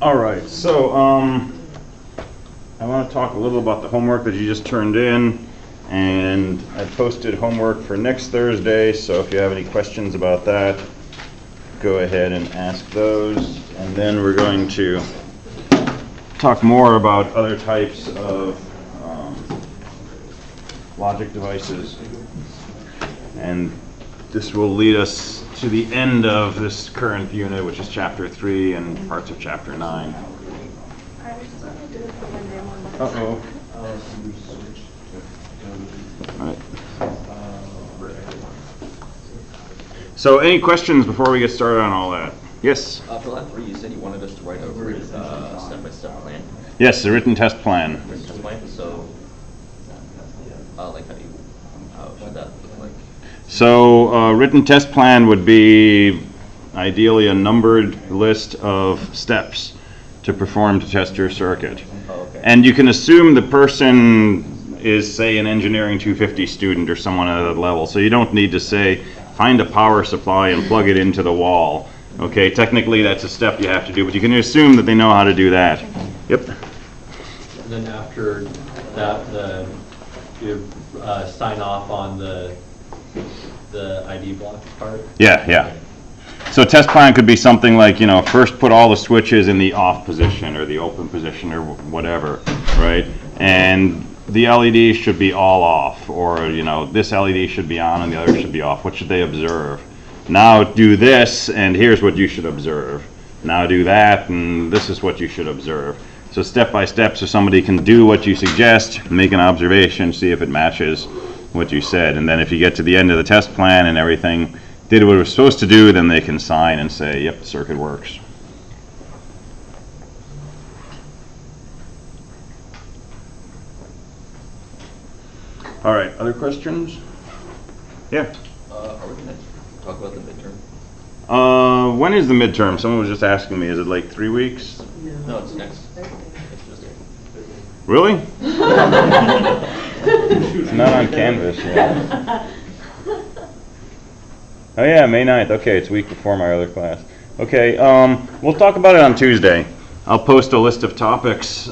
All right, so I want to talk a little about the homework that you just turned in, and I posted homework for next Thursday, so if you have any questions about that, go ahead and ask those, and then we're going to talk more about other types of logic devices, and this will lead us to the end of this current unit, which is Chapter 3 and parts of Chapter 9. Uh-oh. All right. So any questions before we get started on all that? Yes? For lab 3, you said you wanted us to write a step-by-step plan. Yes, a written test plan. Written test plan, so like how should that look like? So a written test plan would be ideally a numbered list of steps to perform to test your circuit. Oh, okay. And you can assume the person is, say, an engineering 250 student or someone at that level. So you don't need to say, find a power supply and plug it into the wall. Okay, technically that's a step you have to do, but you can assume that they know how to do that. Yep. And then after that, you sign off on the ID block part? Yeah. So test plan could be something like, first put all the switches in the off position or the open position or whatever, right? And the LEDs should be all off, or, this LED should be on and the other should be off. What should they observe? Now do this, and here's what you should observe. Now do that, and this is what you should observe. So step by step, so somebody can do what you suggest, make an observation, see if it matches what you said. And then if you get to the end of the test plan and everything did what it was supposed to do, then they can sign and say, yep, the circuit works. All right, other questions? Yeah? Are we going to talk about the midterm? When is the midterm? Someone was just asking me, is it like 3 weeks? No, it's next Tuesday. Really? It's not on Canvas yet. Oh yeah, May 9th. Okay, it's a week before my other class. Okay, we'll talk about it on Tuesday. I'll post a list of topics,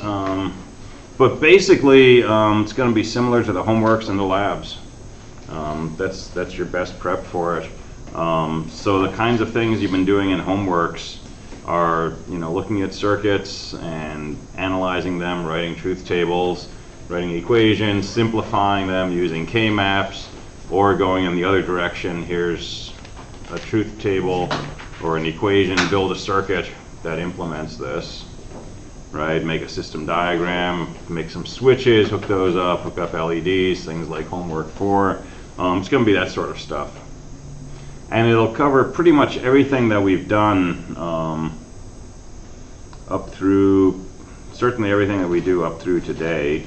but basically it's going to be similar to the homeworks and the labs. That's your best prep for it. So the kinds of things you've been doing in homeworks are, looking at circuits and analyzing them, writing truth tables, writing equations, simplifying them using K-maps, or going in the other direction. Here's a truth table or an equation, build a circuit that implements this, right? Make a system diagram, make some switches, hook those up, hook up LEDs, things like homework 4. It's going to be that sort of stuff. And it'll cover pretty much everything that we've done up through, certainly everything that we do up through today.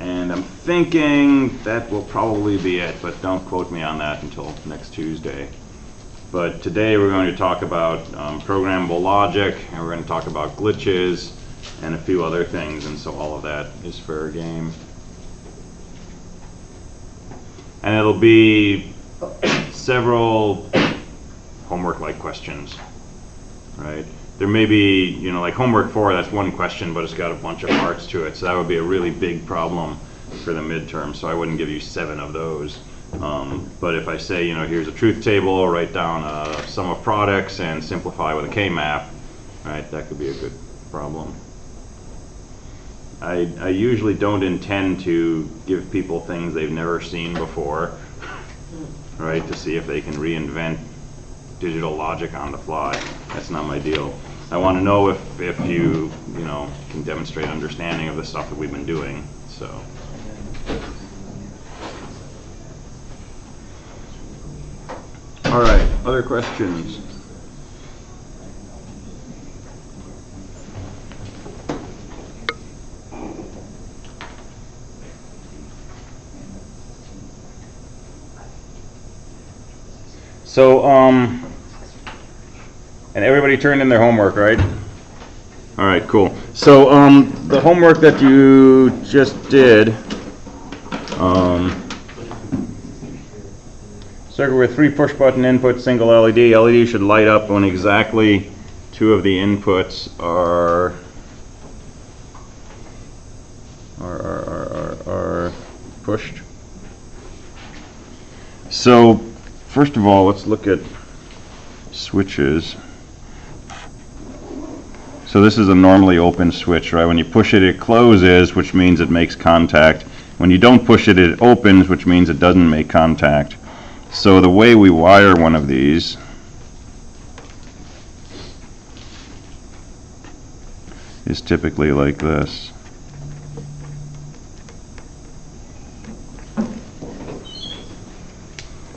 And I'm thinking that will probably be it, but don't quote me on that until next Tuesday. But today we're going to talk about programmable logic, and we're going to talk about glitches and a few other things, and so all of that is fair game. And it'll be several homework-like questions, right? There may be, like homework 4, that's one question, but it's got a bunch of parts to it, so that would be a really big problem for the midterm, so I wouldn't give you 7 of those. But if I say, here's a truth table, write down a sum of products and simplify with a K-map, right, that could be a good problem. I usually don't intend to give people things they've never seen before, right, to see if they can reinvent digital logic on the fly. That's not my deal. I want to know if you can demonstrate understanding of the stuff that we've been doing. So. All right, other questions? So, and everybody turned in their homework, right? All right, cool. So, the homework that you just did, circuit with 3 push-button inputs, single LED. LED should light up when exactly two of the inputs are pushed. So first of all, let's look at switches. So this is a normally open switch, right? When you push it, it closes, which means it makes contact. When you don't push it, it opens, which means it doesn't make contact. So the way we wire one of these is typically like this.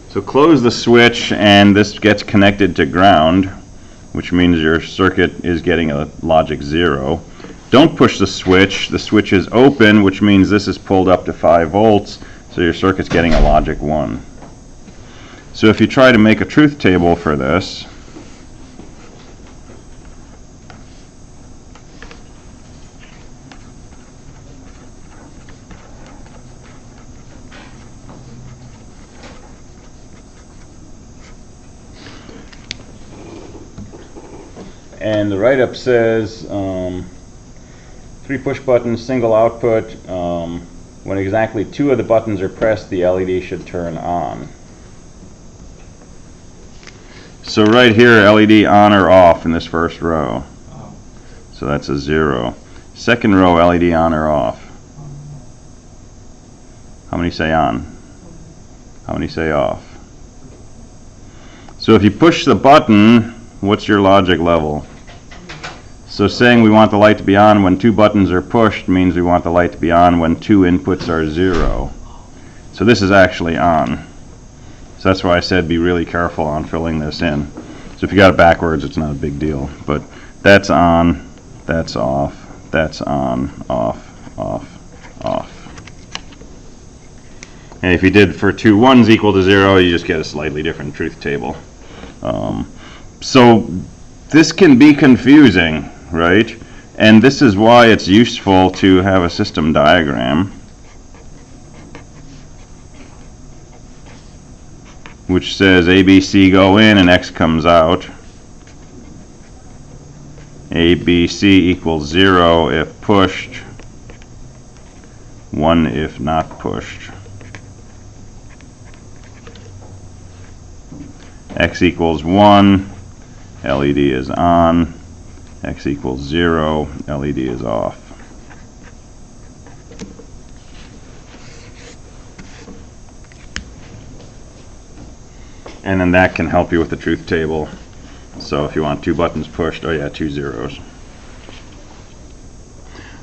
So close the switch, and this gets connected to ground, which means your circuit is getting a logic 0. Don't push the switch is open, which means this is pulled up to 5 volts, so your circuit's getting a logic 1. So if you try to make a truth table for this, and the write-up says 3 push buttons, single output. When exactly 2 of the buttons are pressed, the LED should turn on. So right here, LED on or off in this first row. So that's a 0. Second row, LED on or off. How many say on? How many say off? So if you push the button, what's your logic level? So saying we want the light to be on when 2 buttons are pushed means we want the light to be on when 2 inputs are 0. So this is actually on. So that's why I said be really careful on filling this in. So if you got it backwards, it's not a big deal. But that's on, that's off, that's on, off, off, off. And if you did for 2 1s equal to 0, you just get a slightly different truth table. So this can be confusing, right? And this is why it's useful to have a system diagram, which says A, B, C go in and X comes out. A, B, C equals 0 if pushed, 1 if not pushed. X equals 1, LED is on. X equals 0, LED is off. And then that can help you with the truth table. So if you want 2 buttons pushed, oh yeah, 2 zeros.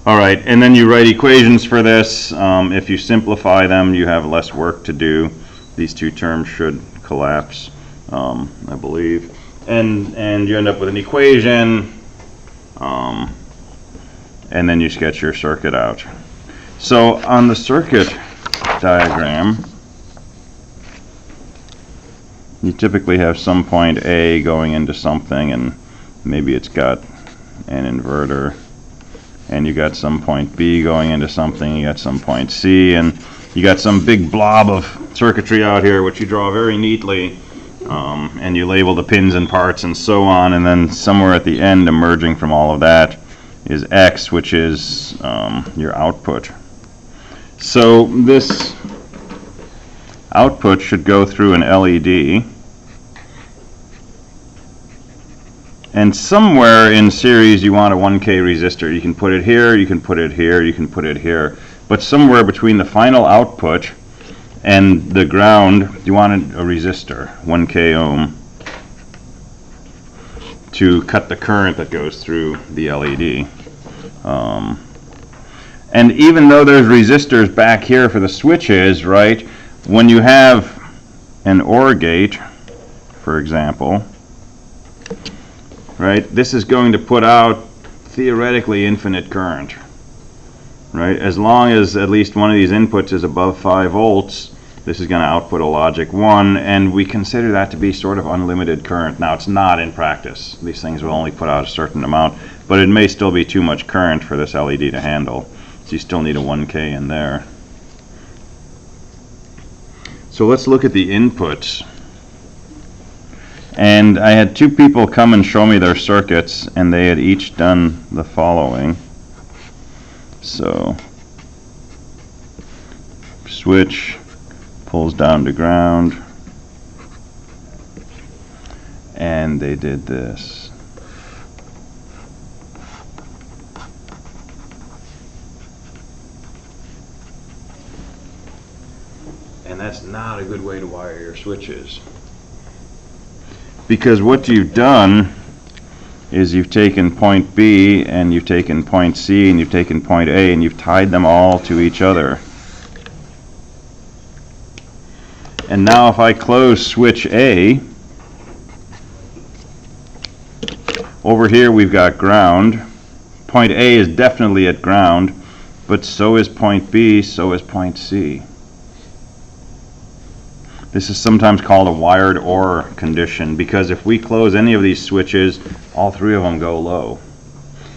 All right, and then you write equations for this. If you simplify them, you have less work to do. These 2 terms should collapse, I believe. And you end up with an equation, and then you sketch your circuit out. So on the circuit diagram, you typically have some point A going into something, and maybe it's got an inverter, and you got some point B going into something, you got some point C, and you got some big blob of circuitry out here which you draw very neatly, and you label the pins and parts and so on, and then somewhere at the end, emerging from all of that, is X, which is your output. So this output should go through an LED, and somewhere in series you want a 1K resistor. You can put it here, you can put it here, you can put it here, but somewhere between the final output and the ground you want a resistor, 1K ohm, to cut the current that goes through the LED. And even though there's resistors back here for the switches, right, when you have an OR gate, for example, right, this is going to put out theoretically infinite current, right? As long as at least one of these inputs is above 5 volts, this is going to output a logic 1, and we consider that to be sort of unlimited current. Now, it's not in practice. These things will only put out a certain amount, but it may still be too much current for this LED to handle. So you still need a 1K in there. So let's look at the inputs. And I had two people come and show me their circuits, and they had each done the following. So, switch pulls down to ground, and they did this. And that's not a good way to wire your switches. Because what you've done is you've taken point B and you've taken point C and you've taken point A and you've tied them all to each other. And now if I close switch A, over here we've got ground. Point A is definitely at ground, but so is point B, so is point C. This is sometimes called a wired OR condition, because if we close any of these switches, all three of them go low.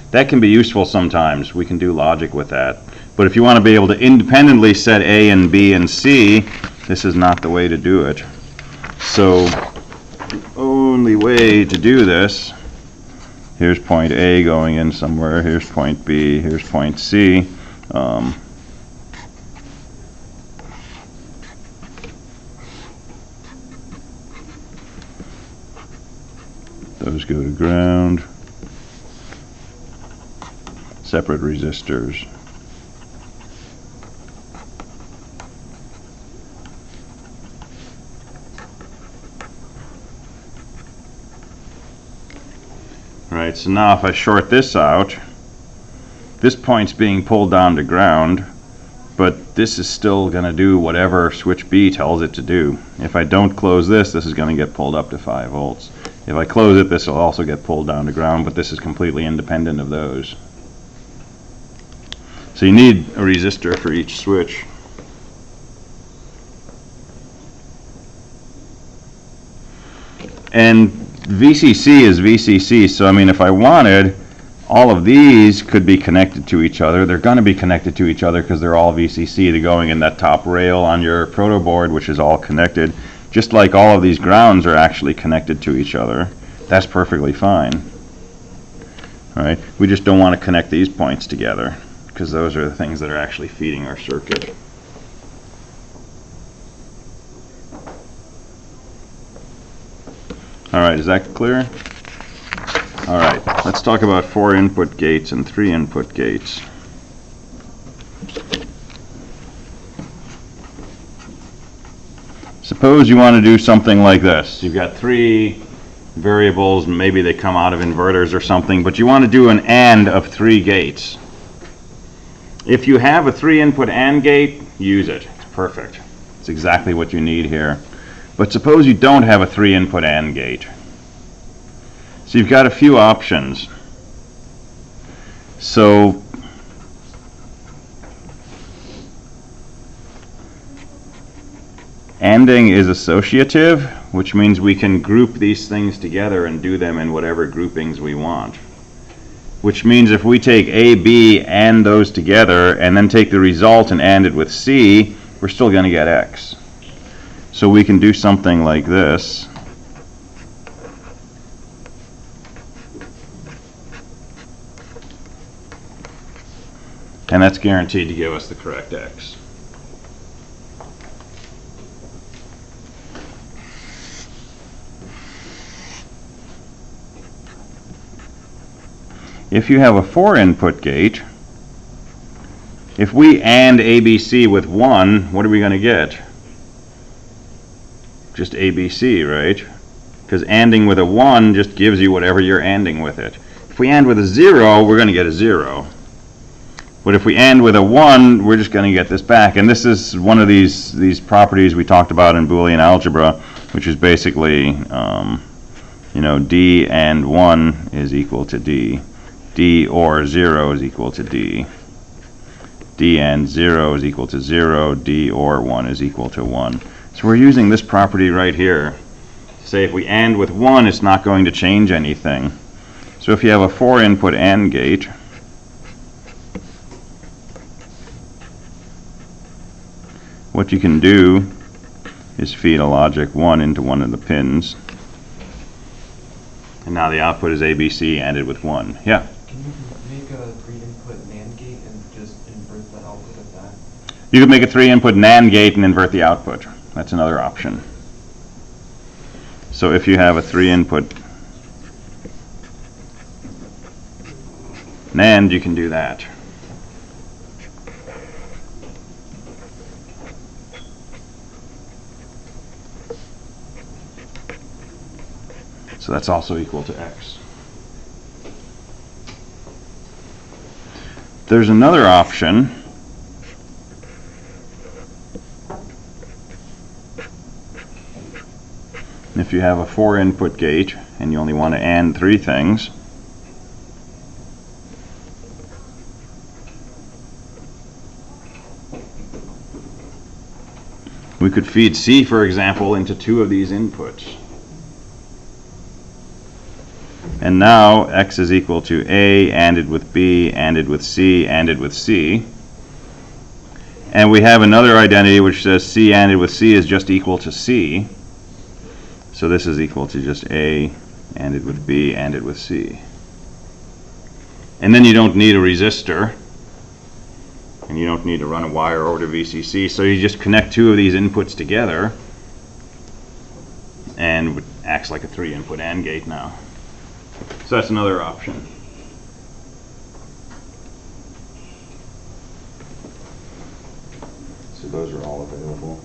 That can be useful sometimes. We can do logic with that. But if you want to be able to independently set A and B and C, this is not the way to do it. So the only way to do this, here's point A going in somewhere, here's point B, here's point C. Those go to ground. Separate resistors. Alright, so now if I short this out, this point's being pulled down to ground, but this is still going to do whatever switch B tells it to do. If I don't close this, this is going to get pulled up to 5 volts. If I close it, this will also get pulled down to ground, but this is completely independent of those. So you need a resistor for each switch. And VCC is VCC, so I mean, if I wanted, all of these could be connected to each other. They're going to be connected to each other because they're all VCC. They're going in that top rail on your proto board, which is all connected. Just like all of these grounds are actually connected to each other. That's perfectly fine. All right, we just don't want to connect these points together because those are the things that are actually feeding our circuit. All right, is that clear? All right, let's talk about 4 input gates and 3 input gates. Suppose you want to do something like this. You've got 3 variables, maybe they come out of inverters or something, but you want to do an AND of 3 gates. If you have a 3 input AND gate, use it. It's perfect. It's exactly what you need here. But suppose you don't have a 3 input AND gate. So you've got a few options. So ANDing is associative, which means we can group these things together and do them in whatever groupings we want. Which means if we take A, B, and those together, and then take the result and AND it with C, we're still going to get X. So we can do something like this. And that's guaranteed to give us the correct X. If you have a 4 input gate, if we AND ABC with 1, what are we going to get? Just ABC, right? Because ANDing with a 1 just gives you whatever you're ANDing with it. If we AND with a 0, we're going to get a 0. But if we AND with a 1, we're just going to get this back. And this is one of these properties we talked about in Boolean algebra, which is basically, you know, D and 1 is equal to D. D or 0 is equal to D. D and 0 is equal to 0. D or 1 is equal to 1. So we're using this property right here. Say if we AND with 1, it's not going to change anything. So if you have a 4 input AND gate, what you can do is feed a logic 1 into one of the pins. And now the output is ABC ANDed with 1. Yeah? Can you make a 3-input NAND gate and just invert the output of that? You could make a 3-input NAND gate and invert the output. That's another option. So if you have a 3-input NAND, you can do that. So that's also equal to X. There's another option. If you have a 4-input gate and you only want to AND 3 things, we could feed C, for example, into 2 of these inputs. And now X is equal to A ANDed with B, ANDed with C, ANDed with C. And we have another identity which says C ANDed with C is just equal to C. So this is equal to just A ANDed with B, ANDed with C. And then you don't need a resistor. And you don't need to run a wire over to VCC. So you just connect 2 of these inputs together. And it acts like a 3-input AND gate now. So that's another option. So those are all available.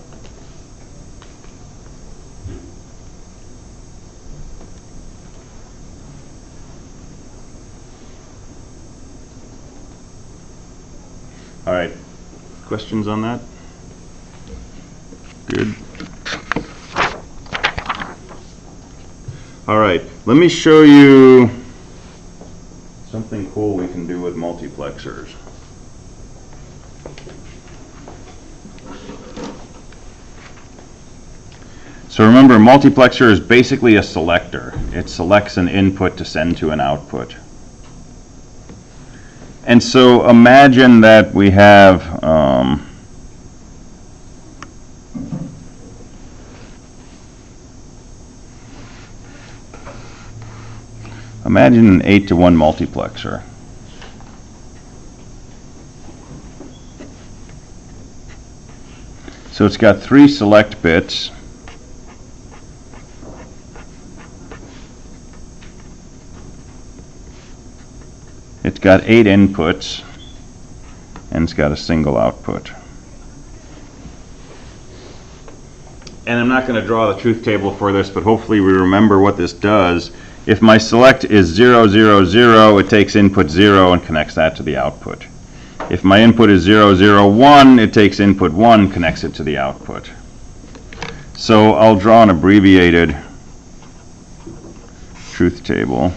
All right, questions on that? Good. All right, let me show you something cool we can do with multiplexers. So remember, a multiplexer is basically a selector. It selects an input to send to an output. And so imagine that we have imagine an 8-to-1 multiplexer. So it's got 3 select bits. It's got 8 inputs, and it's got a single output. And I'm not going to draw the truth table for this, but hopefully we remember what this does. If my select is 0, 0, 0, it takes input 0 and connects that to the output. If my input is 0, 0, 1, it takes input 1, connects it to the output. So I'll draw an abbreviated truth table.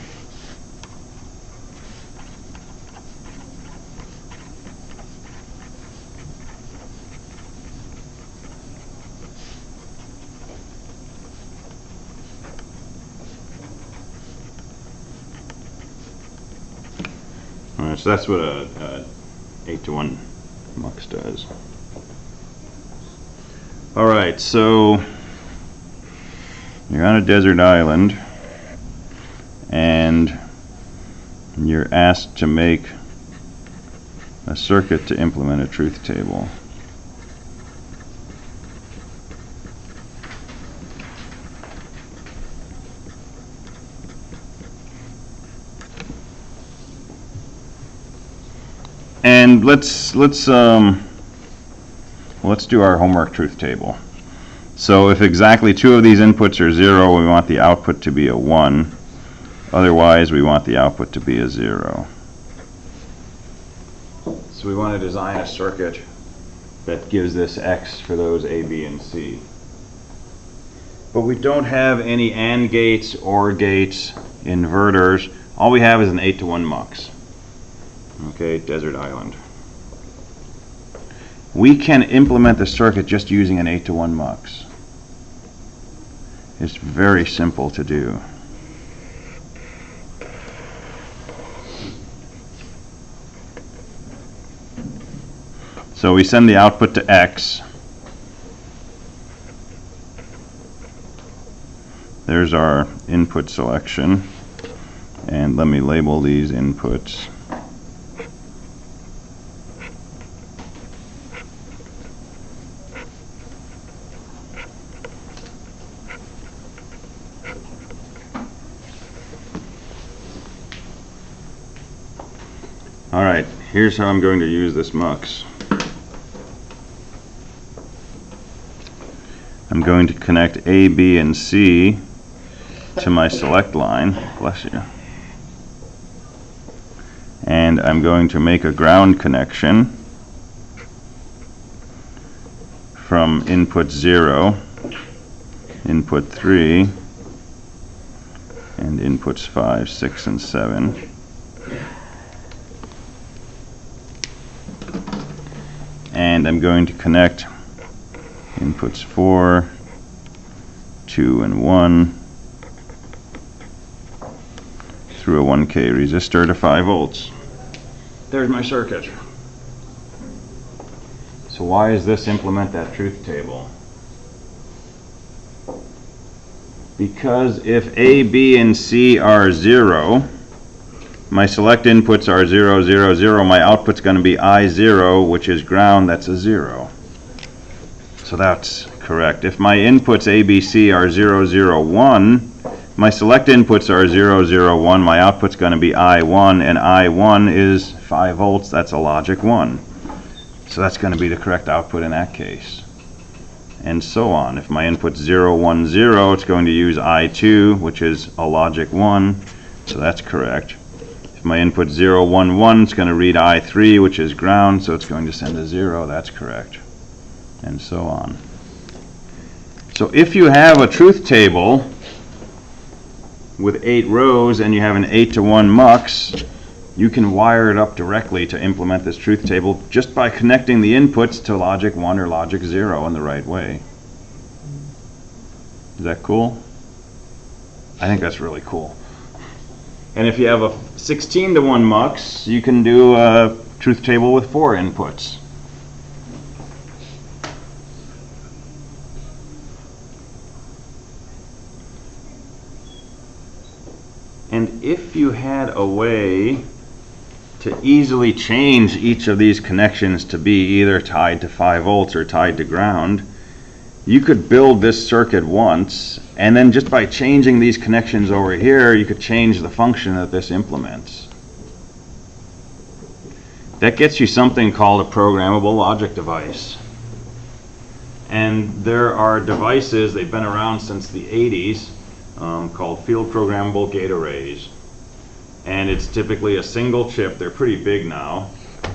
So that's what a 8-to-1 mux does. All right, so you're on a desert island and you're asked to make a circuit to implement a truth table. And let's do our homework truth table. So if exactly 2 of these inputs are 0, we want the output to be a 1. Otherwise, we want the output to be a 0. So we want to design a circuit that gives this X for those A, B, and C. But we don't have any AND gates, OR gates, inverters. All we have is an 8-to-1 mux. Okay, desert island. We can implement the circuit just using an 8-to-1 mux. It's very simple to do. So we send the output to X. There's our input selection. And let me label these inputs. Alright, here's how I'm going to use this mux. I'm going to connect A, B, and C to my select line. Bless you. And I'm going to make a ground connection from input 0, input 3, and inputs 5, 6, and 7. And I'm going to connect inputs 4, 2, and 1 through a 1K resistor to 5 volts. There's my circuit. So why does this implement that truth table? Because if A, B, and C are 0, my select inputs are 0, 0, 0. My output's going to be I0, which is ground. That's a 0. So that's correct. If my inputs A, B, C are 0, 0, 1, my select inputs are 0, 0, 1. My output's going to be I1, and I1 is 5 volts. That's a logic 1. So that's going to be the correct output in that case. And so on. If my input's 0, 1, 0, it's going to use I2, which is a logic 1. So that's correct. My input 0, 1, 1, it's going to read I3, which is ground, so it's going to send a 0. That's correct. And so on. So if you have a truth table with 8 rows and you have an 8 to 1 mux, you can wire it up directly to implement this truth table just by connecting the inputs to logic 1 or logic 0 in the right way. Is that cool? I think that's really cool. And if you have a 16 to 1 mux, you can do a truth table with 4 inputs. And if you had a way to easily change each of these connections to be either tied to 5 volts or tied to ground, you could build this circuit once, and then just by changing these connections over here, you could change the function that this implements. That gets you something called a programmable logic device. And there are devices, they've been around since the 80s, called field programmable gate arrays. And it's typically a single chip. They're pretty big now,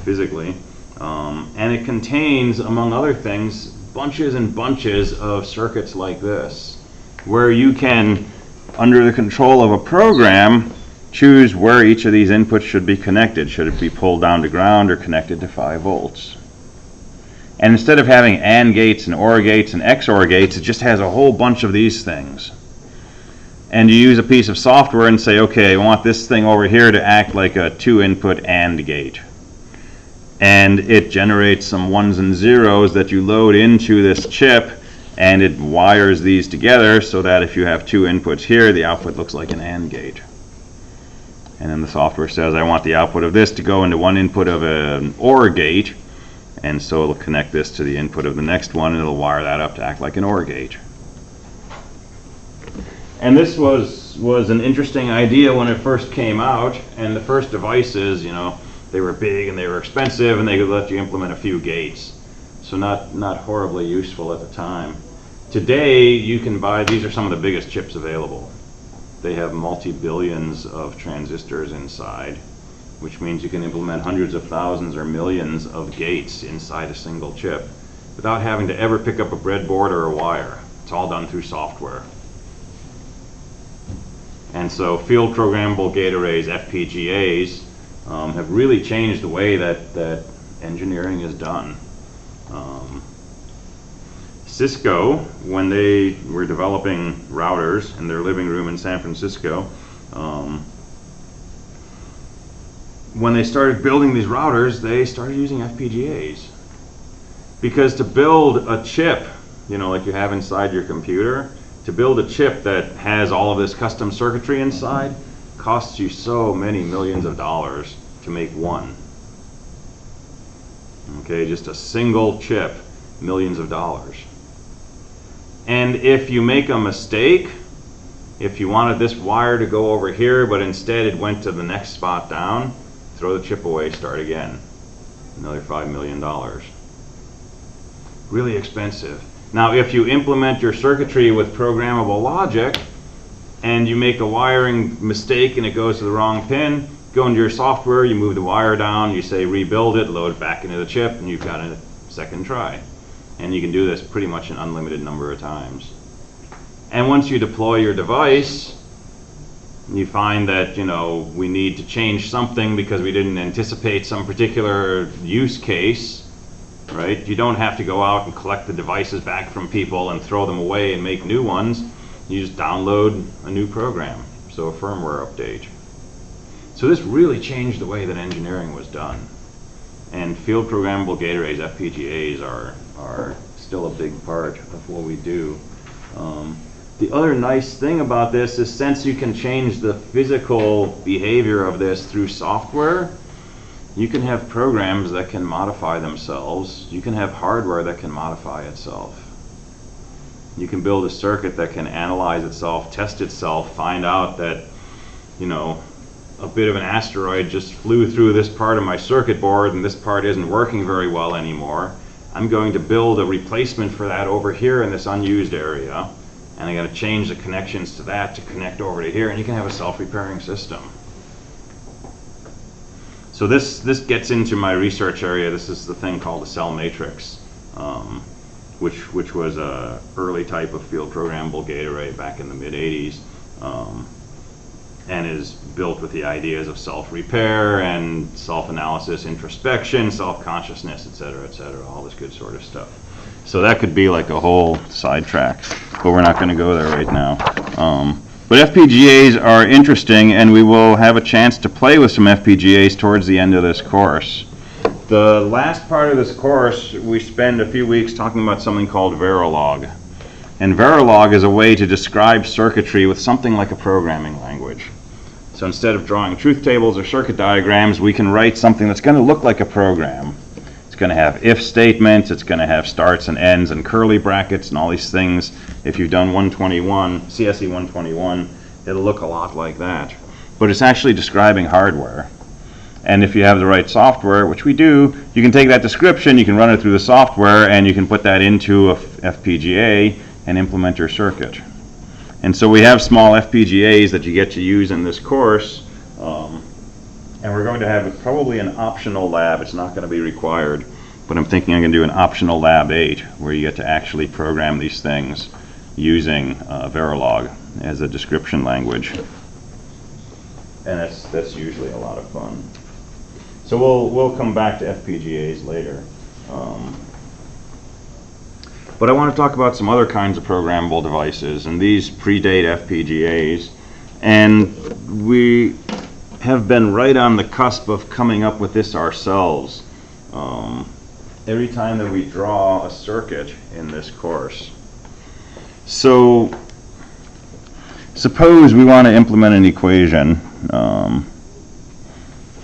physically. And it contains, among other things, bunches and bunches of circuits like this, where you can, under the control of a program, choose where each of these inputs should be connected. Should it be pulled down to ground or connected to 5 volts? And instead of having AND gates and OR gates and XOR gates, it just has a whole bunch of these things. And you use a piece of software and say, okay, I want this thing over here to act like a 2-input AND gate. And it generates some 1s and 0s that you load into this chip, and it wires these together so that if you have 2 inputs here, the output looks like an AND gate. And then the software says, I want the output of this to go into one input of an OR gate, and so it'll connect this to the input of the next one, and it'll wire that up to act like an OR gate. And this was an interesting idea when it first came out, and the first devices, you know, they were big and they were expensive, and they could let you implement a few gates. So not horribly useful at the time. Today, you can buy, these are some of the biggest chips available. They have multi-billions of transistors inside, which means you can implement hundreds of thousands or millions of gates inside a single chip without having to ever pick up a breadboard or a wire. It's all done through software. And so field programmable gate arrays, FPGAs, have really changed the way that engineering is done. Cisco, when they were developing routers in their living room in San Francisco, when they started building these routers, they started using FPGAs. Because to build a chip, you know, like you have inside your computer, to build a chip that has all of this custom circuitry inside, costs you so many millions of dollars to make one. Okay, just a single chip, millions of dollars. And if you make a mistake, if you wanted this wire to go over here, but instead it went to the next spot down, throw the chip away, start again. Another $5 million. Really expensive. Now, if you implement your circuitry with programmable logic, and you make a wiring mistake and it goes to the wrong pin, go into your software, you move the wire down, you say rebuild it, load it back into the chip, and you've got a second try. And you can do this pretty much an unlimited number of times. And once you deploy your device, you find that, you know, we need to change something because we didn't anticipate some particular use case, right? You don't have to go out and collect the devices back from people and throw them away and make new ones. You just download a new program, so a firmware update. So this really changed the way that engineering was done. And field programmable gate arrays, FPGAs, are still a big part of what we do. The other nice thing about this is, since you can change the physical behavior of this through software, you can have programs that can modify themselves. You can have hardware that can modify itself. You can build a circuit that can analyze itself, test itself, find out that, you know, a bit of an asteroid just flew through this part of my circuit board and this part isn't working very well anymore. I'm going to build a replacement for that over here in this unused area, and I'm going to change the connections to that to connect over to here, and you can have a self-repairing system. So this gets into my research area. This is the thing called the cell matrix, which was a early type of field programmable gate array back in the mid-'80s, and is built with the ideas of self-repair and self-analysis, introspection, self-consciousness, etc., all this good sort of stuff. So that could be like a whole sidetrack, but we're not going to go there right now. But FPGAs are interesting, and we will have a chance to play with some FPGAs towards the end of this course. The last part of this course, we spend a few weeks talking about something called Verilog. And Verilog is a way to describe circuitry with something like a programming language. So instead of drawing truth tables or circuit diagrams, we can write something that's going to look like a program. It's going to have if statements, it's going to have starts and ends and curly brackets and all these things. If you've done 121, CSE 121, it'll look a lot like that. But it's actually describing hardware. And if you have the right software, which we do, you can take that description, you can run it through the software, and you can put that into a FPGA and implement your circuit. And so we have small FPGAs that you get to use in this course, and we're going to have probably an optional lab. It's not going to be required, but I'm thinking I'm going to do an optional lab 8 where you get to actually program these things using Verilog as a description language. And that's usually a lot of fun. So we'll come back to FPGAs later. But I want to talk about some other kinds of programmable devices, and these predate FPGAs. And we have been right on the cusp of coming up with this ourselves. Every time that we draw a circuit in this course. So suppose we want to implement an equation.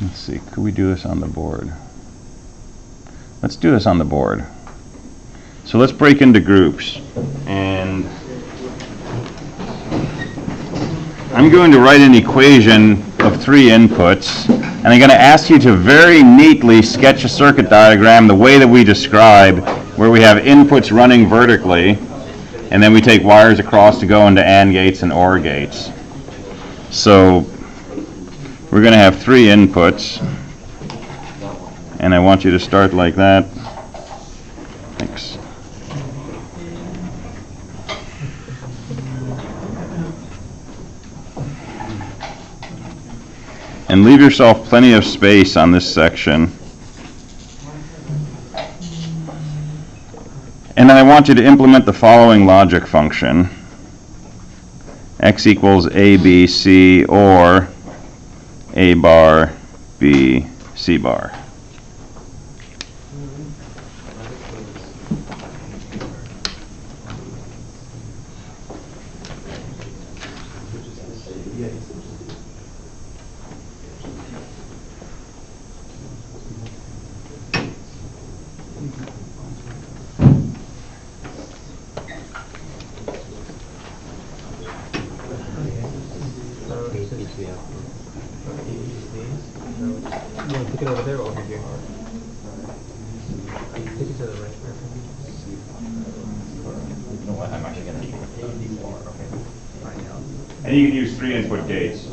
Let's see, could we do this on the board? Let's do this on the board. So let's break into groups, and I'm going to write an equation of 3 inputs, and I'm going to ask you to very neatly sketch a circuit diagram the way that we describe, where we have inputs running vertically, and then we take wires across to go into AND gates and OR gates. So we're going to have 3 inputs, and I want you to start like that. Thanks. And leave yourself plenty of space on this section. And then I want you to implement the following logic function. X equals A, B, C, or A bar, B, C bar. want to pick it over there or over here? Take it to the right. You know what, I'm actually gonna need And you can use 3 input gates.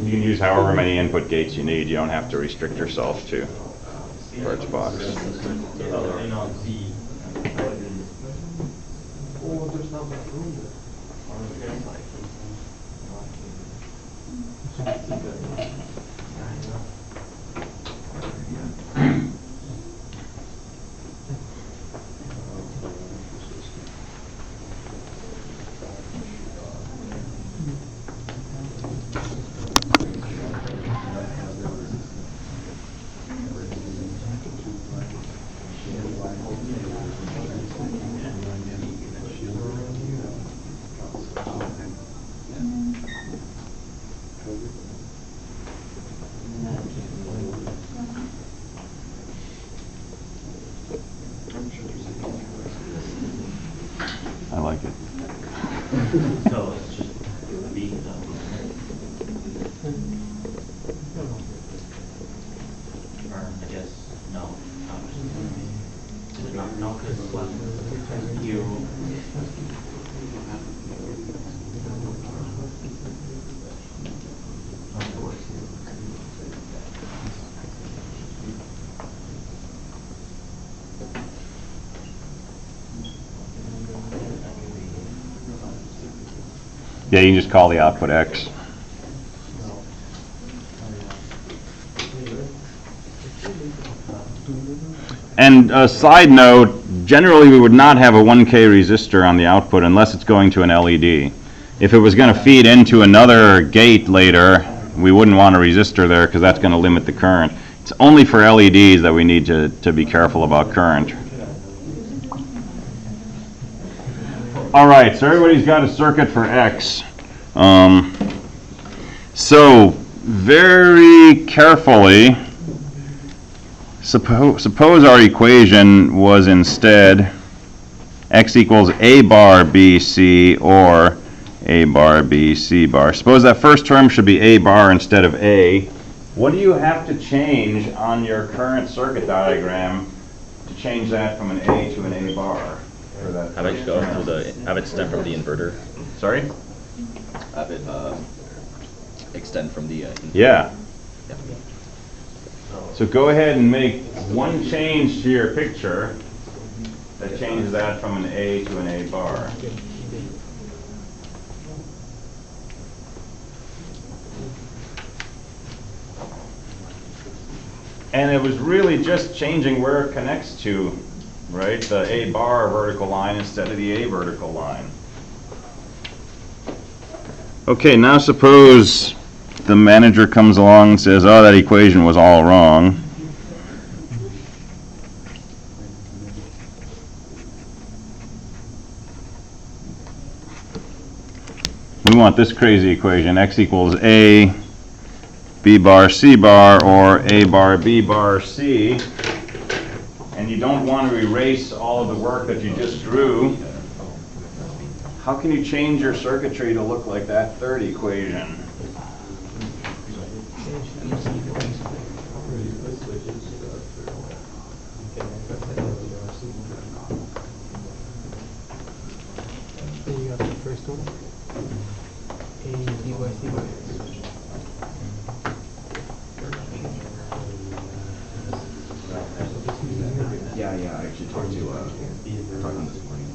You can use however many input gates you need. You don't have to restrict yourself to birch box. I like it. So it's just B. Or I guess no. Is it not? No, because you. Yeah, you can just call the output X. And a side note, generally we would not have a 1K resistor on the output unless it's going to an LED. If it was going to feed into another gate later, we wouldn't want a resistor there because that's going to limit the current. It's only for LEDs that we need to be careful about current. All right, so everybody's got a circuit for X. So very carefully, suppose our equation was instead X equals A bar B C or A bar B C bar. Suppose that first term should be A bar instead of A. What do you have to change on your current circuit diagram to change that from an A to an A bar? Have it go through the, have it stem from the inverter. Sorry? Have it extend from the inverter. Yeah. Yeah. So go ahead and make one change to your picture that changes that from an A to an A bar. And it was really just changing where it connects to, right? The A bar vertical line instead of the A vertical line. Okay, now suppose the manager comes along and says, oh, that equation was all wrong. We want this crazy equation, X equals A, B bar, C bar, or A bar, B bar, C. And you don't want to erase all of the work that you just drew. How can you change your circuitry to look like that third equation? So you got the first one. A D by C by. Yeah, I actually talked to talking this morning.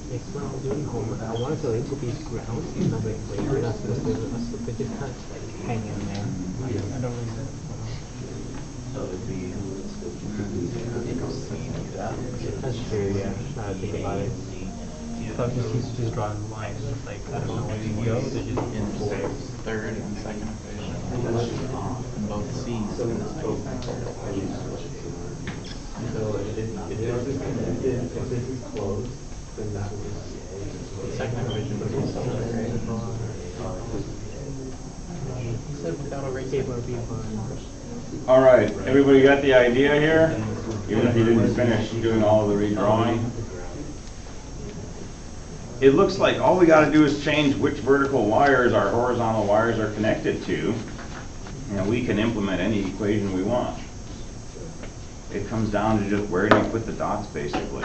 Next one I'm doing homework. I wanted to link these grounds and I'm like, wait, we're not supposed to do this, so they just kind of like hang in there. I don't really know. So it'd be That's true, yeah. Now that I think about it. So I'm just drawing the line and it's like, I don't know where you go, they're just in Third and second equation, and both C's in the second. So if this is closed, then that was the second revision was also he said without a rate table or be fine. All right, everybody got the idea here? Even if you didn't finish doing all of the redrawing? It looks like all we got to do is change which vertical wires our horizontal wires are connected to, and we can implement any equation we want. It comes down to just where do you put the dots, basically.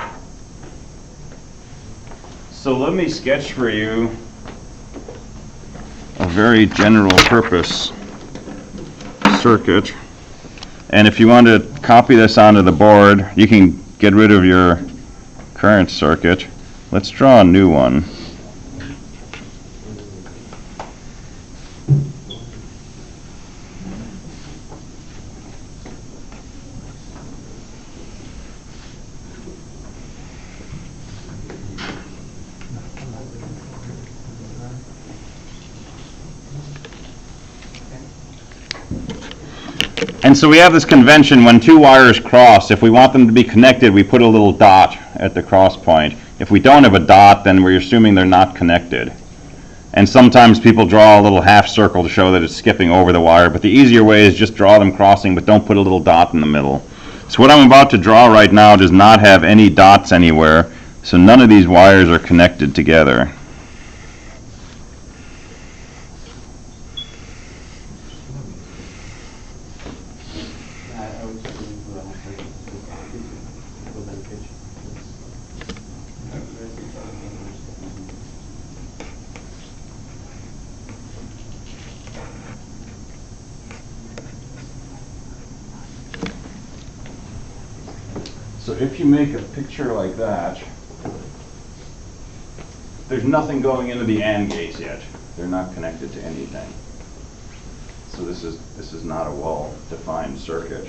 So let me sketch for you a very general purpose circuit. And if you want to copy this onto the board, you can get rid of your current circuit. Let's draw a new one. And so we have this convention when two wires cross. If we want them to be connected, we put a little dot at the cross point. If we don't have a dot, then we're assuming they're not connected. And sometimes people draw a little half circle to show that it's skipping over the wire, but the easier way is just draw them crossing, but don't put a little dot in the middle. So what I'm about to draw right now does not have any dots anywhere, so none of these wires are connected together. So if you make a picture like that, there's nothing going into the AND gates yet. They're not connected to anything. So this is not a well-defined circuit.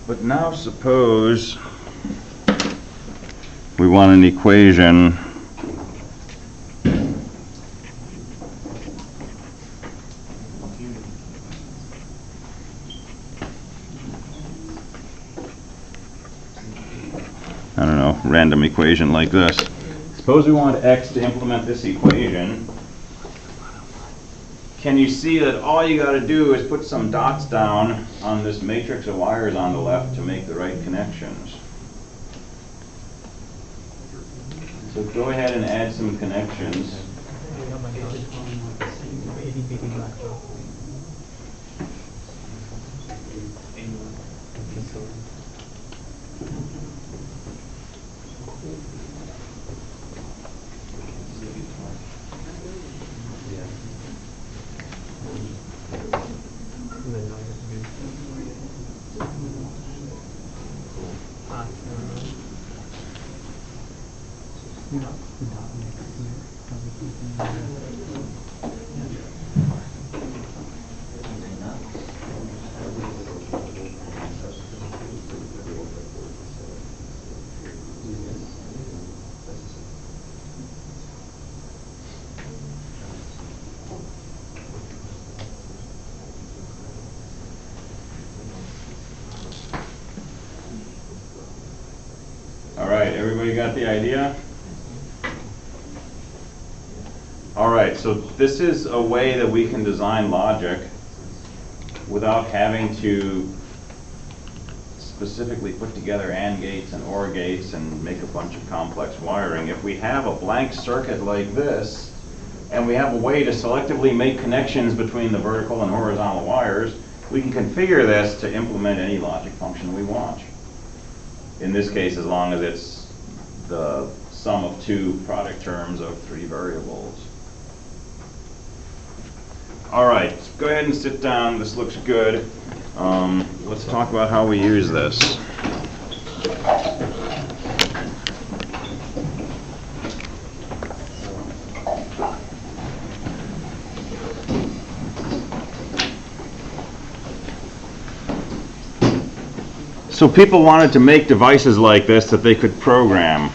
But now suppose we want an equation random equation like this. Suppose we want x to implement this equation. Can you see that all you got to do is put some dots down on this matrix of wires on the left to make the right connections? So go ahead and add some connections. Everybody got the idea? All right, so this is a way that we can design logic without having to specifically put together AND gates and OR gates and make a bunch of complex wiring. If we have a blank circuit like this, and we have a way to selectively make connections between the vertical and horizontal wires, we can configure this to implement any logic function we want. In this case, as long as it's the sum of two product terms of three variables. All right, go ahead and sit down. This looks good. Let's talk about how we use this. So people wanted to make devices like this that they could program.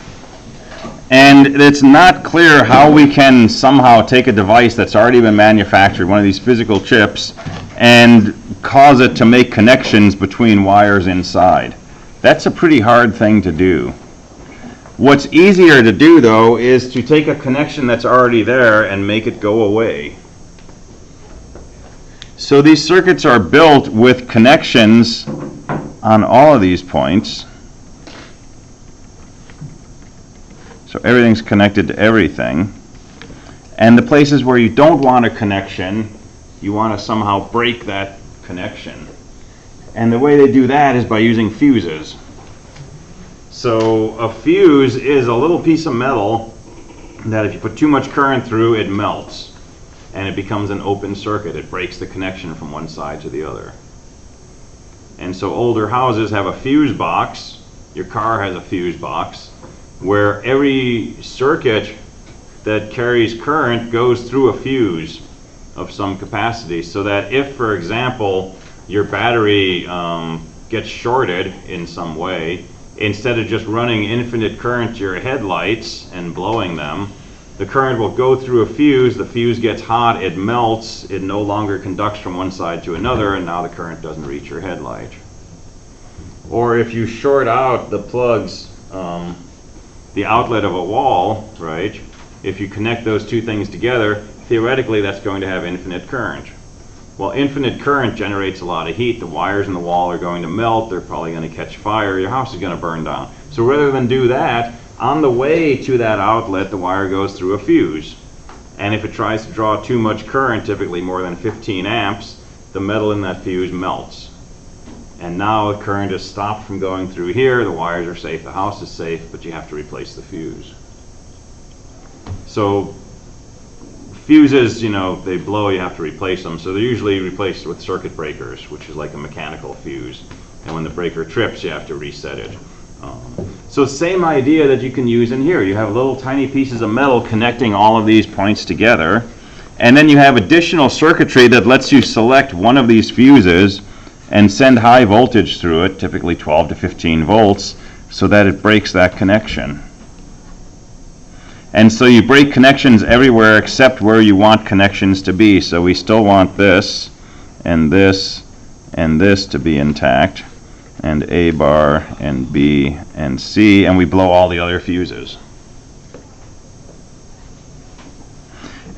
And it's not clear how we can somehow take a device that's already been manufactured, one of these physical chips, and cause it to make connections between wires inside. That's a pretty hard thing to do. What's easier to do, though, is to take a connection that's already there and make it go away. So these circuits are built with connections on all of these points. So everything's connected to everything. And the places where you don't want a connection, you want to somehow break that connection. And the way they do that is by using fuses. So a fuse is a little piece of metal that if you put too much current through, it melts. And it becomes an open circuit. It breaks the connection from one side to the other. And so older houses have a fuse box. Your car has a fuse box, where every circuit that carries current goes through a fuse of some capacity, so that if, for example, your battery gets shorted in some way, instead of just running infinite current to your headlights and blowing them, the current will go through a fuse, the fuse gets hot, it melts, it no longer conducts from one side to another, and now the current doesn't reach your headlight. Or if you short out the plugs, the outlet of a wall, right, if you connect those two things together, theoretically that's going to have infinite current. Well, infinite current generates a lot of heat. The wires in the wall are going to melt. They're probably going to catch fire. Your house is going to burn down. So rather than do that, on the way to that outlet, the wire goes through a fuse. And if it tries to draw too much current, typically more than 15 amps, the metal in that fuse melts. And now the current is stopped from going through here. The wires are safe. The house is safe, but you have to replace the fuse. So fuses, you know, they blow, you have to replace them. So they're usually replaced with circuit breakers, which is like a mechanical fuse. And when the breaker trips, you have to reset it. So same idea that you can use in here. You have little tiny pieces of metal connecting all of these points together. And then you have additional circuitry that lets you select one of these fuses and send high voltage through it, typically 12 to 15 volts, so that it breaks that connection. And so you break connections everywhere except where you want connections to be. So we still want this and this to be intact, and A bar and B and C, and we blow all the other fuses.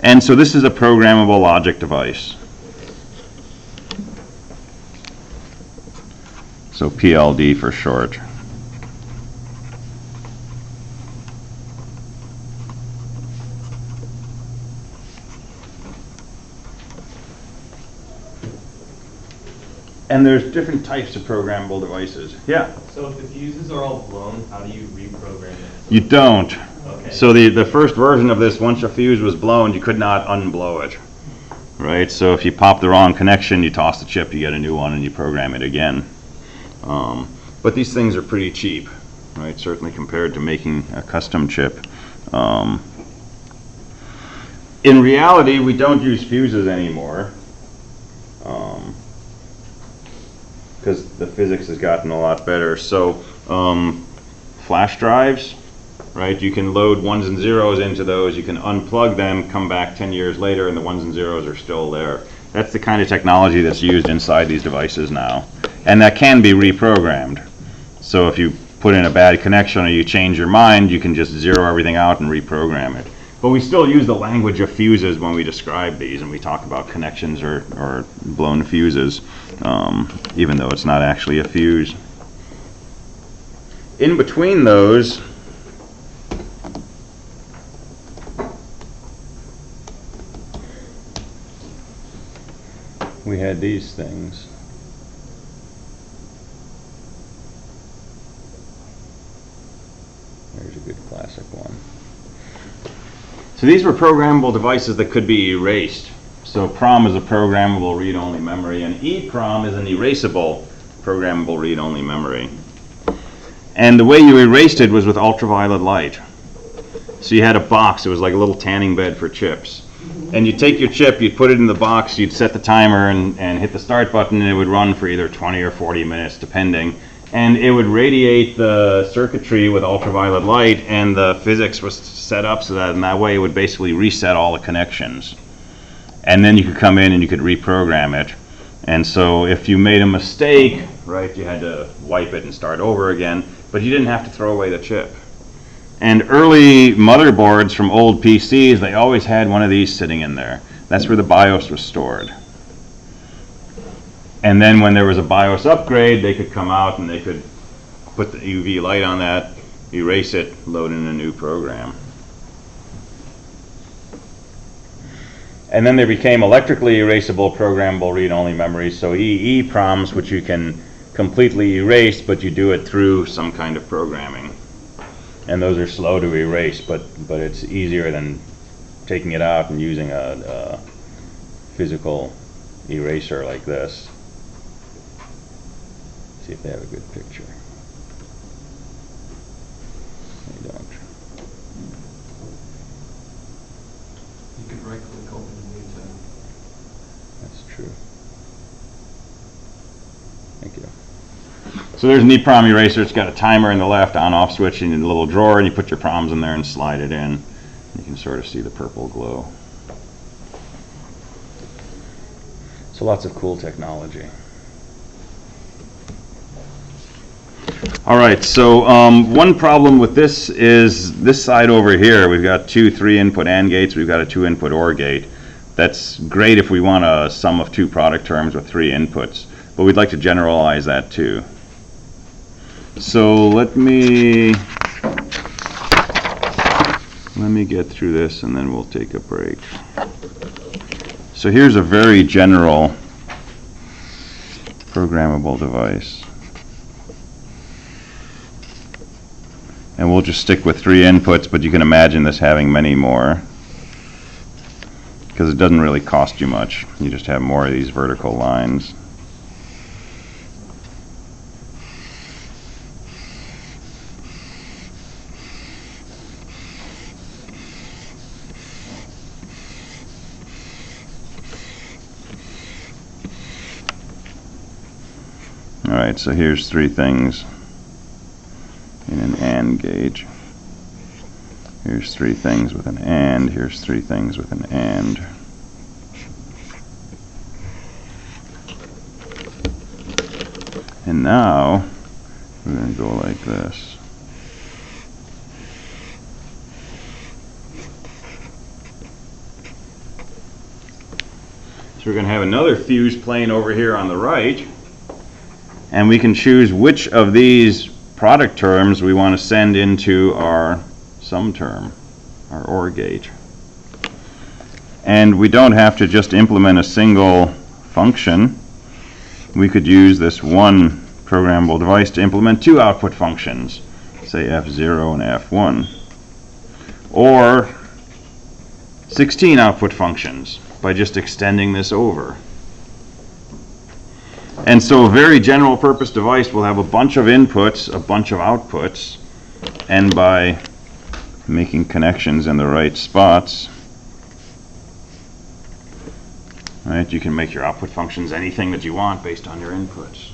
And so this is a programmable logic device. So PLD for short. And there's different types of programmable devices. Yeah? So if the fuses are all blown, how do you reprogram it? You don't. Okay. So the first version of this, once a fuse was blown, you could not unblow it. Right? So if you pop the wrong connection, you toss the chip, you get a new one, and you program it again. But these things are pretty cheap, right? Certainly compared to making a custom chip. In reality, we don't use fuses anymore, because the physics has gotten a lot better. So flash drives, right? You can load ones and zeros into those. You can unplug them, come back 10 years later, and the ones and zeros are still there. That's the kind of technology that's used inside these devices now. And that can be reprogrammed. So if you put in a bad connection or you change your mind, you can just zero everything out and reprogram it. But we still use the language of fuses when we describe these, and we talk about connections or blown fuses, even though it's not actually a fuse. In between those, we had these things. There's a good classic one. So these were programmable devices that could be erased. So PROM is a programmable read-only memory, and Eeprom is an erasable programmable read-only memory. And the way you erased it was with ultraviolet light. So you had a box, it was like a little tanning bed for chips. And you'd take your chip, you'd put it in the box, you'd set the timer and hit the start button, and it would run for either 20 or 40 minutes, depending. And it would radiate the circuitry with ultraviolet light, and the physics was set up so that in that way it would basically reset all the connections. And then you could come in and you could reprogram it. And so if you made a mistake, right, you had to wipe it and start over again, but you didn't have to throw away the chip. And early motherboards from old PCs, they always had one of these sitting in there. That's where the BIOS was stored. And then when there was a BIOS upgrade, they could come out and they could put the UV light on that, erase it, load in a new program. And then there became electrically erasable programmable read-only memories, so EEPROMs, which you can completely erase, but you do it through some kind of programming. And those are slow to erase, but it's easier than taking it out and using a physical eraser like this. See if they have a good picture. They don't. You could right-click open a new tab. That's true. Thank you. So there's an EEPROM eraser. It's got a timer in the left, on-off switch in a little drawer, and you put your proms in there and slide it in. You can sort of see the purple glow. So lots of cool technology. All right, so one problem with this is this side over here. We've got 2 3-input AND gates. We've got a 2-input OR gate. That's great if we want a sum of 2 product terms with 3 inputs, but we'd like to generalize that too. So let me get through this and then we'll take a break. So here's a very general programmable device. And we'll just stick with 3 inputs, but you can imagine this having many more, because it doesn't really cost you much. You just have more of these vertical lines. Alright, so here's 3 things in an AND gauge. Here's 3 things with an AND. Here's 3 things with an AND. And now we're going to go like this. So we're going to have another fuse plane over here on the right, and we can choose which of these product terms we want to send into our sum term, our OR gate. And we don't have to just implement a single function. We could use this one programmable device to implement 2 output functions, say F0 and F1, or 16 output functions by just extending this over. And so a very general purpose device will have a bunch of inputs, a bunch of outputs, and by making connections in the right spots, right, you can make your output functions anything that you want based on your inputs.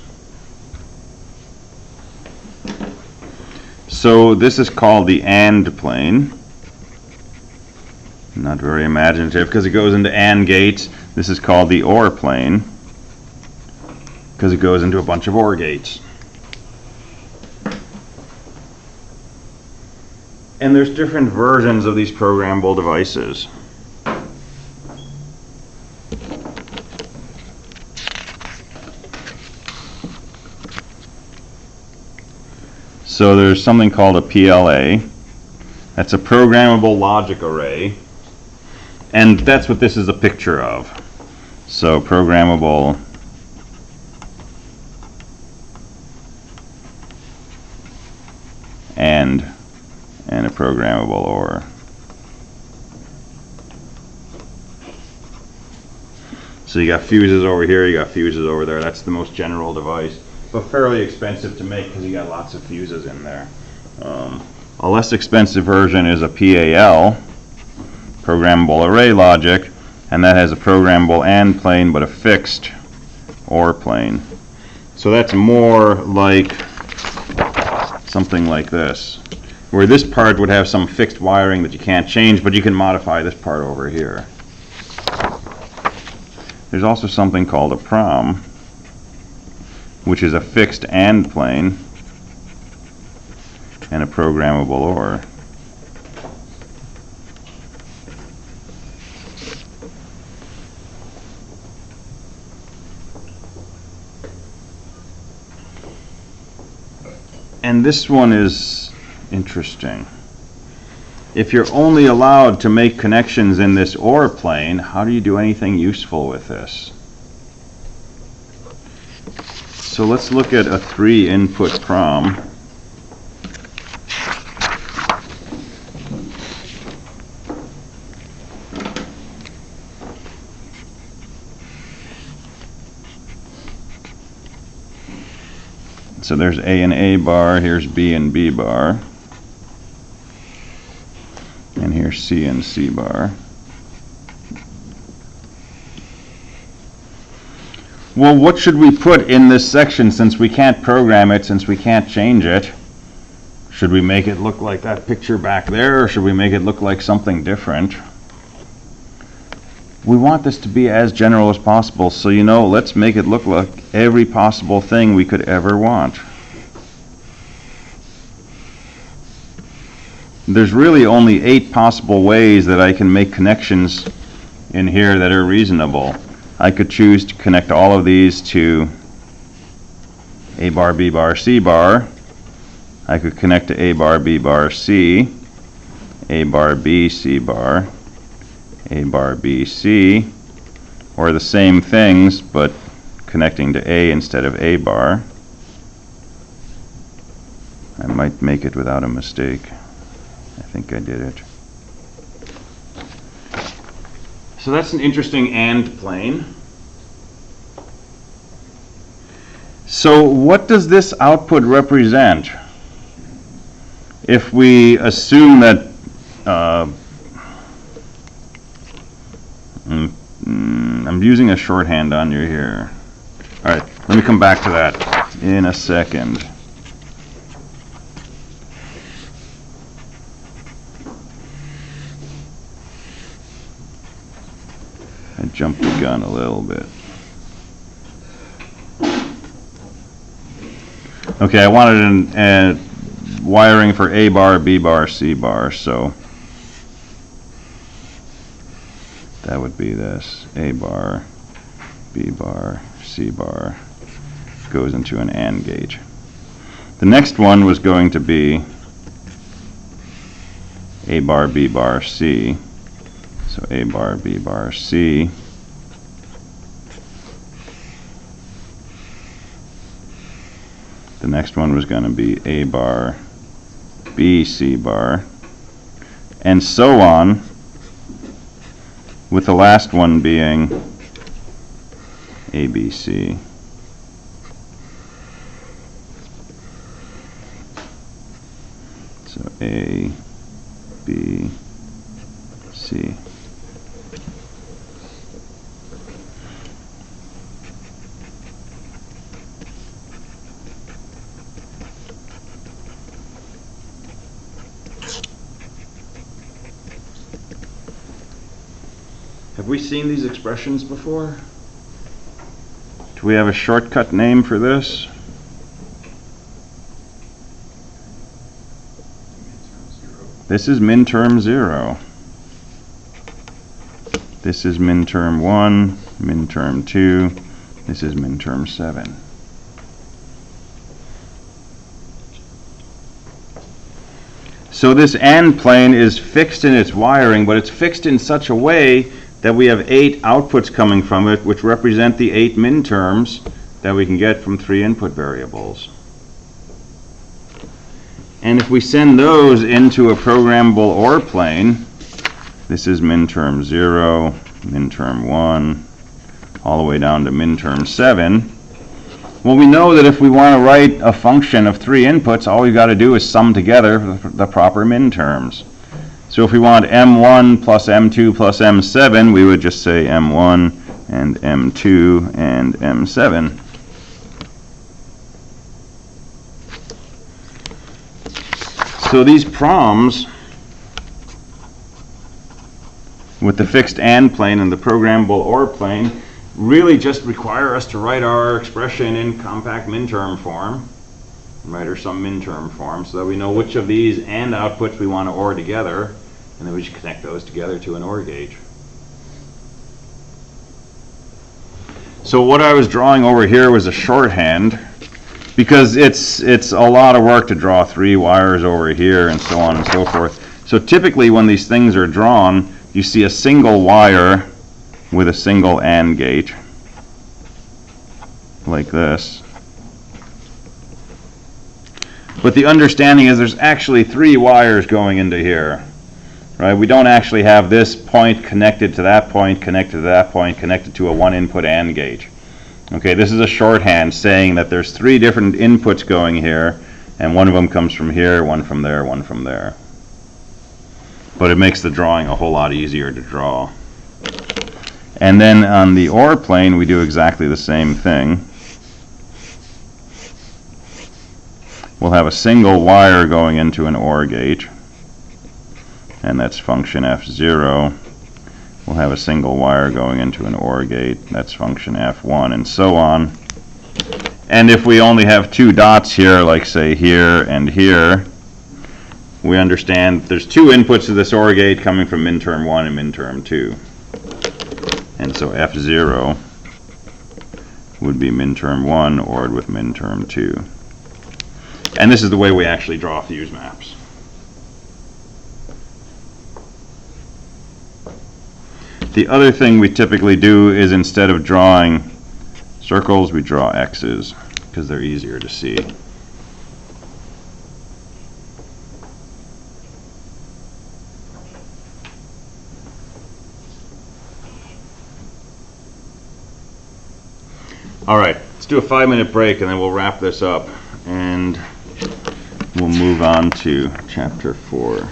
So this is called the AND plane. Not very imaginative because it goes into AND gates. This is called the OR plane because it goes into a bunch of OR gates. And there's different versions of these programmable devices. So there's something called a PLA. That's a programmable logic array. And that's what this is a picture of. So programmable and a programmable OR. So you got fuses over here, you got fuses over there. That's the most general device, but fairly expensive to make because you got lots of fuses in there. A less expensive version is a PAL, programmable array logic, and that has a programmable AND plane but a fixed OR plane. So that's more like something like this, where this part would have some fixed wiring that you can't change, but you can modify this part over here. there's also something called a prom, which is a fixed AND plane and a programmable OR. And this one is interesting. If you're only allowed to make connections in this OR plane, how do you do anything useful with this? So let's look at a 3-input prom. So there's A and A bar, here's B and B bar, and here's C and C bar. Well, what should we put in this section since we can't program it, since we can't change it? Should we make it look like that picture back there, or should we make it look like something different? We want this to be as general as possible, so let's make it look like every possible thing we could ever want. There's really only 8 possible ways that I can make connections in here that are reasonable. I could choose to connect all of these to A bar, B bar, C bar. I could connect to A bar, B bar, C, A bar, B, C bar, A bar, B, C, or the same things but connecting to A instead of A bar. I might make it without a mistake. I think I did it. So that's an interesting AND plane. So what does this output represent? If we assume that I'm using a shorthand on you here. All right, let me come back to that in a second. I jumped the gun a little bit. Okay, I wanted a wiring for A bar, B bar, C bar, so that would be this. A bar, B bar, C bar goes into an AND gate. The next one was going to be A bar, B bar, C. So A bar, B bar, C. The next one was going to be A bar, B, C bar, and so on, with the last one being A, B, C. So A, B, C. Have we seen these expressions before? Do we have a shortcut name for this? This is minterm 0. This is minterm 1, minterm 2. This is minterm 7. So this AND plane is fixed in its wiring, but it's fixed in such a way that we have 8 outputs coming from it, which represent the 8 minterms that we can get from 3 input variables. And if we send those into a programmable OR plane, this is minterm 0, minterm 1, all the way down to minterm 7. Well, we know that if we want to write a function of 3 inputs, all we've got to do is sum together the proper minterms. So if we want M1 plus M2 plus M7, we would just say M1 and M2 and M7. So these proms with the fixed AND plane and the programmable OR plane really just require us to write our expression in compact minterm form, right, or some minterm form, so that we know which of these and outputs we want to OR together, and then we just connect those together to an OR gauge. So what I was drawing over here was a shorthand, because it's a lot of work to draw 3 wires over here and so on and so forth. So typically when these things are drawn, you see a single wire with a single AND gate, like this. But the understanding is there's actually 3 wires going into here, right? We don't actually have this point connected to that point, connected to that point, connected to a 1-input AND gate. Okay, this is a shorthand saying that there's 3 different inputs going here, and one of them comes from here, one from there, one from there. But it makes the drawing a whole lot easier to draw. And then on the OR plane, we do exactly the same thing. We'll have a single wire going into an OR gate, and that's function F0. We'll have a single wire going into an OR gate, that's function F1, and so on. And if we only have 2 dots here, like say here and here, we understand there's 2 inputs to this OR gate coming from minterm 1 and minterm 2. And so F0 would be minterm 1 ORed with minterm 2. And this is the way we actually draw fuse maps. The other thing we typically do is instead of drawing circles, we draw X's, because they're easier to see. All right, let's do a 5-minute break and then we'll wrap this up and we'll move on to chapter 4.